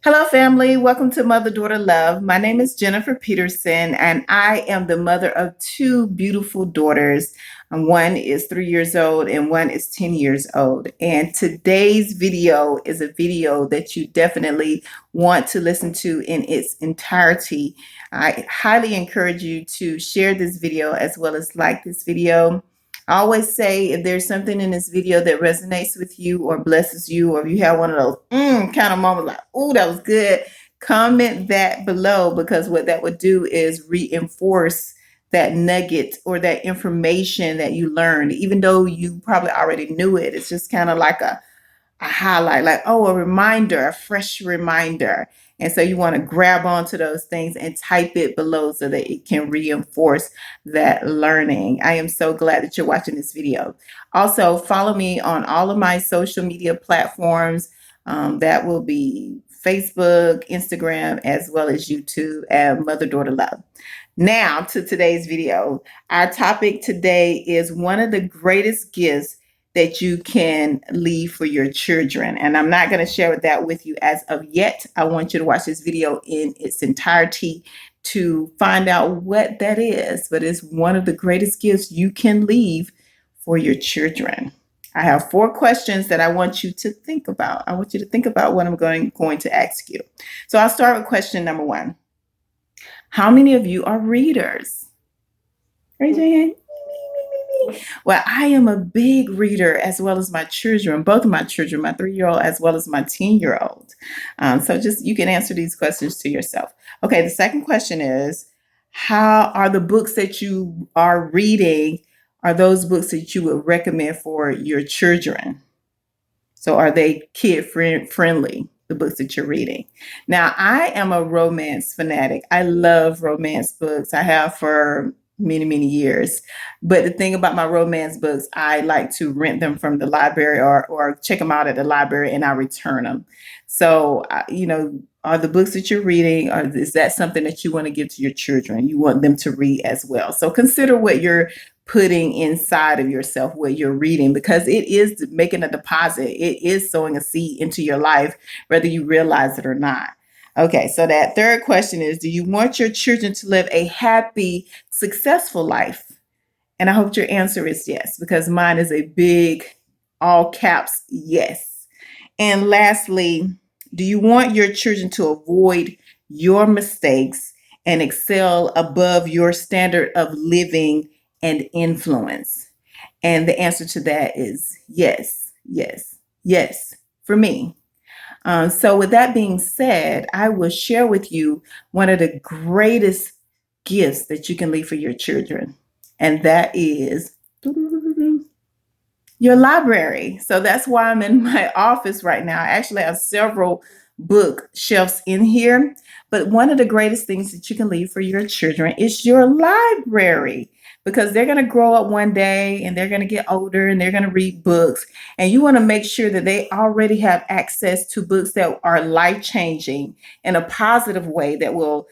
Hello, family. Welcome to Mother Daughter Love. My name is Jennifer Peterson, and I am the mother of two beautiful daughters. One is 3 years old, and one is 10 years old. And today's video is a video that you definitely want to listen to in its entirety. I highly encourage you to share this video as well as like this video. I always say if there's something in this video that resonates with you or blesses you, or if you have one of those kind of moments like, oh, that was good, comment that below, because what that would do is reinforce that nugget or that information that you learned, even though you probably already knew it. It's just kind of like a highlight, like, oh, a reminder, a fresh reminder. And so you want to grab onto those things and type it below so that it can reinforce that learning. I am so glad that you're watching this video. Also, follow me on all of my social media platforms. That will be Facebook, Instagram, as well as YouTube at Mother Daughter Love. Now to today's video. Our topic today is one of the greatest gifts that you can leave for your children. And I'm not going to share that with you as of yet. I want you to watch this video in its entirety to find out what that is. But it's one of the greatest gifts you can leave for your children. I have 4 questions that I want you to think about. I want you to think about what I'm going to ask you. So I'll start with question number 1. How many of you are readers? Raise your hand. Well, I am a big reader as well as my children, both of my children, my 3-year-old as well as my 10-year-old. So just you can answer these questions to yourself. Okay, the second question is, how are the books that you are reading, are those books that you would recommend for your children? So are they kid friendly, the books that you're reading? Now, I am a romance fanatic. I love romance books. I have for many, many years. But the thing about my romance books, I like to rent them from the library or check them out at the library and I return them. So, are the books that you're reading, or is that something that you want to give to your children? You want them to read as well. So consider what you're putting inside of yourself, what you're reading, because it is making a deposit. It is sowing a seed into your life, whether you realize it or not. Okay, so that third question is, do you want your children to live a happy, successful life? And I hope your answer is yes, because mine is a big, all caps, yes. And lastly, do you want your children to avoid your mistakes and excel above your standard of living and influence? And the answer to that is yes, yes, yes, for me. So with that being said, I will share with you one of the greatest gifts that you can leave for your children, and that is your library. So that's why I'm in my office right now. I actually have several bookshelves in here, but one of the greatest things that you can leave for your children is your library, because they're going to grow up one day and they're going to get older and they're going to read books, and you want to make sure that they already have access to books that are life-changing in a positive way, that will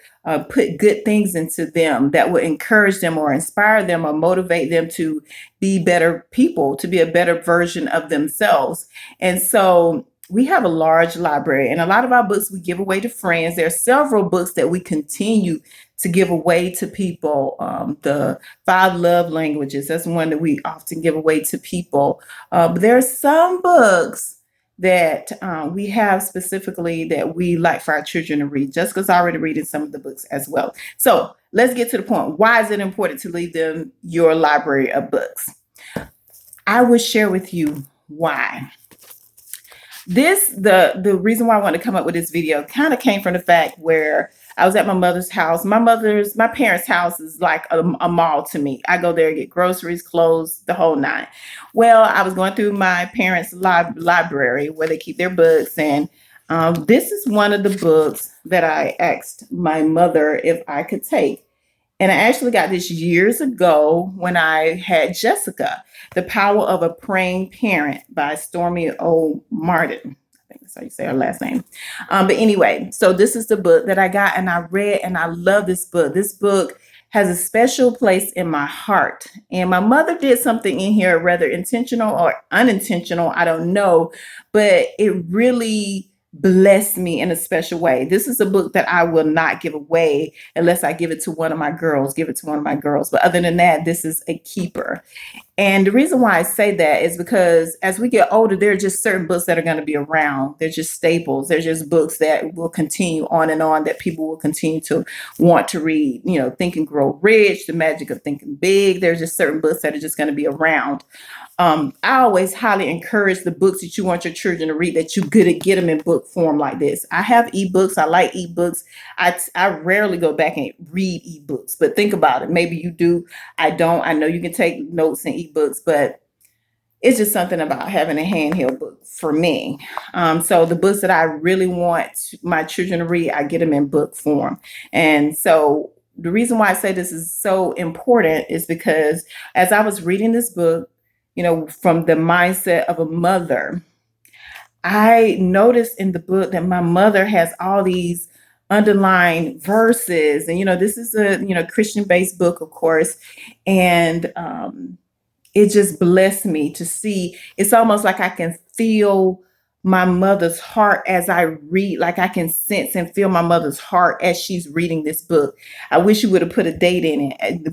put good things into them, that will encourage them or inspire them or motivate them to be better people, to be a better version of themselves. And so we have a large library, and a lot of our books we give away to friends. There are several books that we continue to give away to people. The 5 love languages, that's one that we often give away to people. But there are some books that we have specifically that we like for our children to read. Jessica's already reading some of the books as well. So let's get to the point. Why is it important to leave them your library of books? I will share with you why. The reason why I want to come up with this video kind of came from the fact where I was at my mother's house. My parents' house is like a mall to me. I go there and get groceries, clothes, the whole nine. Well, I was going through my parents' library where they keep their books, and this is one of the books that I asked my mother if I could take. And I actually got this years ago when I had Jessica, The Power of a Praying Parent by Stormy O. Martin. I think that's how you say her last name. But anyway, so this is the book that I got and I read, and I love this book. This book has a special place in my heart. And my mother did something in here, whether intentional or unintentional, I don't know, but it really blessed me in a special way. This is a book that I will not give away unless I give it to one of my girls, give it to one of my girls. But other than that, this is a keeper. And the reason why I say that is because as we get older, there are just certain books that are going to be around. They're just staples. They're just books that will continue on, that people will continue to want to read. You know, Think and Grow Rich, The Magic of Thinking Big. There's just certain books that are just going to be around. I always highly encourage the books that you want your children to read, that you get them in book form like this. I have ebooks. I like ebooks. I rarely go back and read ebooks, but think about it. Maybe you do. I don't. I know you can take notes in ebooks, but it's just something about having a handheld book for me. So the books that I really want my children to read, I get them in book form. And so the reason why I say this is so important is because as I was reading this book, from the mindset of a mother, I noticed in the book that my mother has all these underlined verses. And, this is a, Christian based book, of course. And it just blessed me to see. It's almost like I can feel my mother's heart as I read, like I can sense and feel my mother's heart as she's reading this book. I wish you would have put a date in it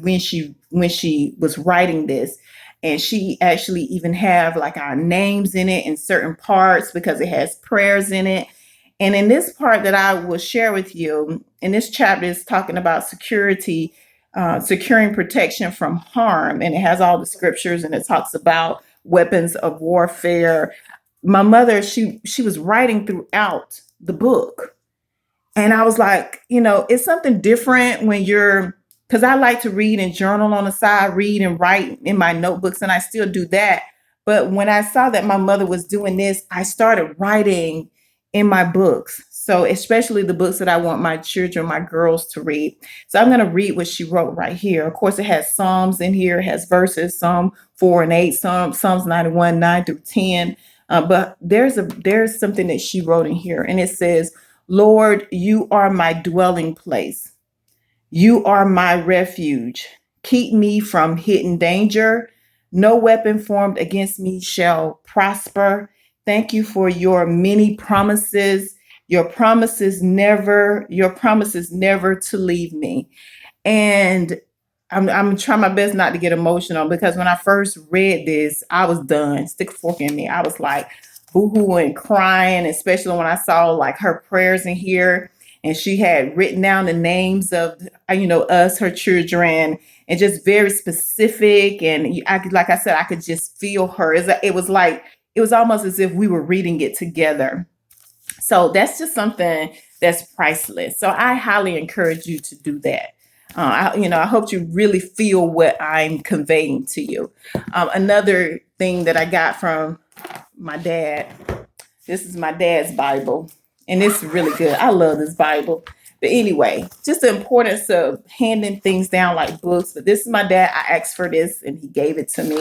when she was writing this. And she actually even have like our names in it in certain parts because it has prayers in it. And in this part that I will share with you, in this chapter is talking about security, securing protection from harm. And it has all the scriptures and it talks about weapons of warfare. My mother, she was writing throughout the book. And I was like, it's something different when because I like to read and journal on the side, read and write in my notebooks, and I still do that. But when I saw that my mother was doing this, I started writing in my books. So especially the books that I want my children, my girls to read. So I'm going to read what she wrote right here. Of course, it has Psalms in here, it has verses, Psalm 4 and 8, Psalms 91, 9 through 10. But there's something that she wrote in here, and it says, Lord, you are my dwelling place. You are my refuge. Keep me from hidden danger. No weapon formed against me shall prosper. Thank you for your many promises. Your promises never to leave me. And I'm trying my best not to get emotional because when I first read this, I was done. Stick a fork in me. I was like boohooing, crying, especially when I saw like her prayers in here. And she had written down the names of, us, her children, and just very specific. And like I said, I could just feel her. It was almost as if we were reading it together. So that's just something that's priceless. So I highly encourage you to do that. I hope you really feel what I'm conveying to you. Another thing that I got from my dad, this is my dad's Bible, and it's really good. I love this Bible. But anyway, just the importance of handing things down like books. But this is my dad. I asked for this, and he gave it to me.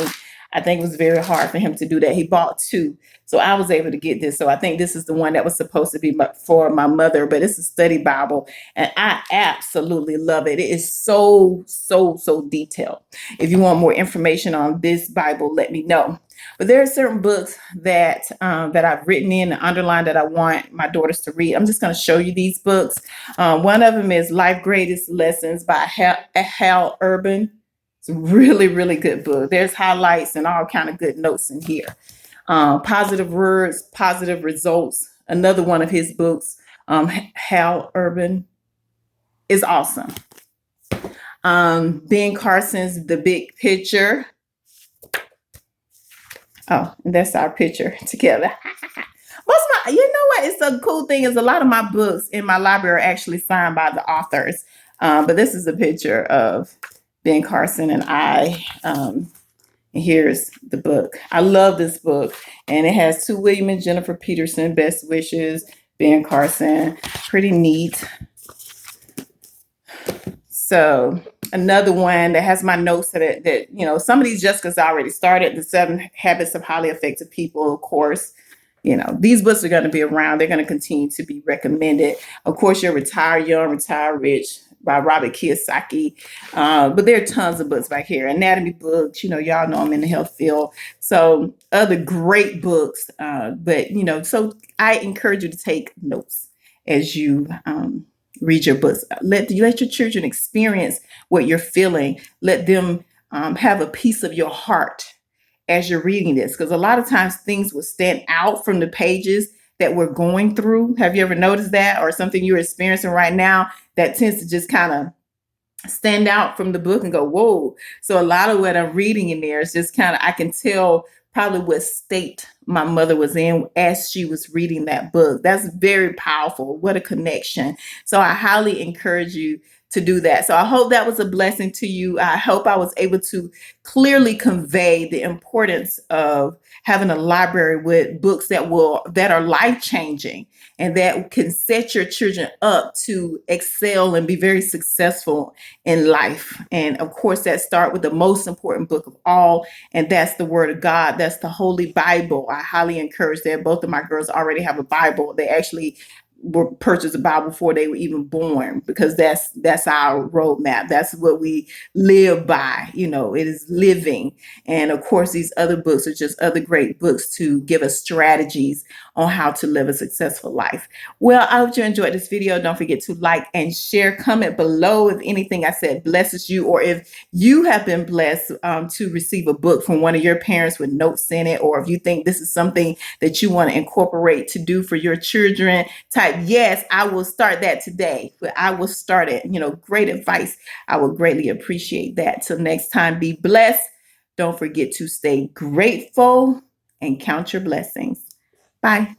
I think it was very hard for him to do that. He bought two. So I was able to get this. So I think this is the one that was supposed to be for my mother, but it's a study Bible. And I absolutely love it. It is so, so, so detailed. If you want more information on this Bible, let me know. But there are certain books that I've written in and underlined that I want my daughters to read. I'm just going to show you these books. One of them is Life Greatest Lessons by Hal Urban. It's a really, really good book. There's highlights and all kind of good notes in here. Positive Words, Positive Results. Another one of his books, Hal Urban, is awesome. Ben Carson's The Big Picture. Oh, and that's our picture together. You know what? It's a cool thing is a lot of my books in my library are actually signed by the authors. But this is a picture of Ben Carson and I. And here's the book. I love this book. And it has to William and Jennifer Peterson, Best Wishes, Ben Carson. Pretty neat. So another one that has my notes that some of these Jessica's already started. The 7 Habits of Highly Effective People, of course. These books are going to be around. They're going to continue to be recommended. Of course, your Retire Young, Retire Rich. by Robert Kiyosaki. But there are tons of books back here. Anatomy books, y'all know I'm in the health field. So other great books. So I encourage you to take notes as you read your books. Let your children experience what you're feeling. Let them have a piece of your heart as you're reading this, because a lot of times things will stand out from the pages that we're going through. Have you ever noticed that, or something you're experiencing right now that tends to just kind of stand out from the book and go, whoa. So a lot of what I'm reading in there is just kind of, I can tell probably what state my mother was in as she was reading that book. That's very powerful. What a connection. So I highly encourage you to do that. So I hope that was a blessing to you. I hope I was able to clearly convey the importance of having a library with books that are life-changing and that can set your children up to excel and be very successful in life. And of course, that start with the most important book of all, and that's the Word of God. That's the Holy Bible. I highly encourage that. Both of my girls already have a Bible. They actually were purchased a Bible before they were even born, because that's our roadmap. That's what we live by. It is living. And of course, these other books are just other great books to give us strategies on how to live a successful life. Well, I hope you enjoyed this video. Don't forget to like and share. Comment below if anything I said blesses you, or if you have been blessed to receive a book from one of your parents with notes in it, or if you think this is something that you want to incorporate to do for your children. Type yes, I will start that today, but I will start it. Great advice. I would greatly appreciate that. Till next time, be blessed. Don't forget to stay grateful and count your blessings. Bye.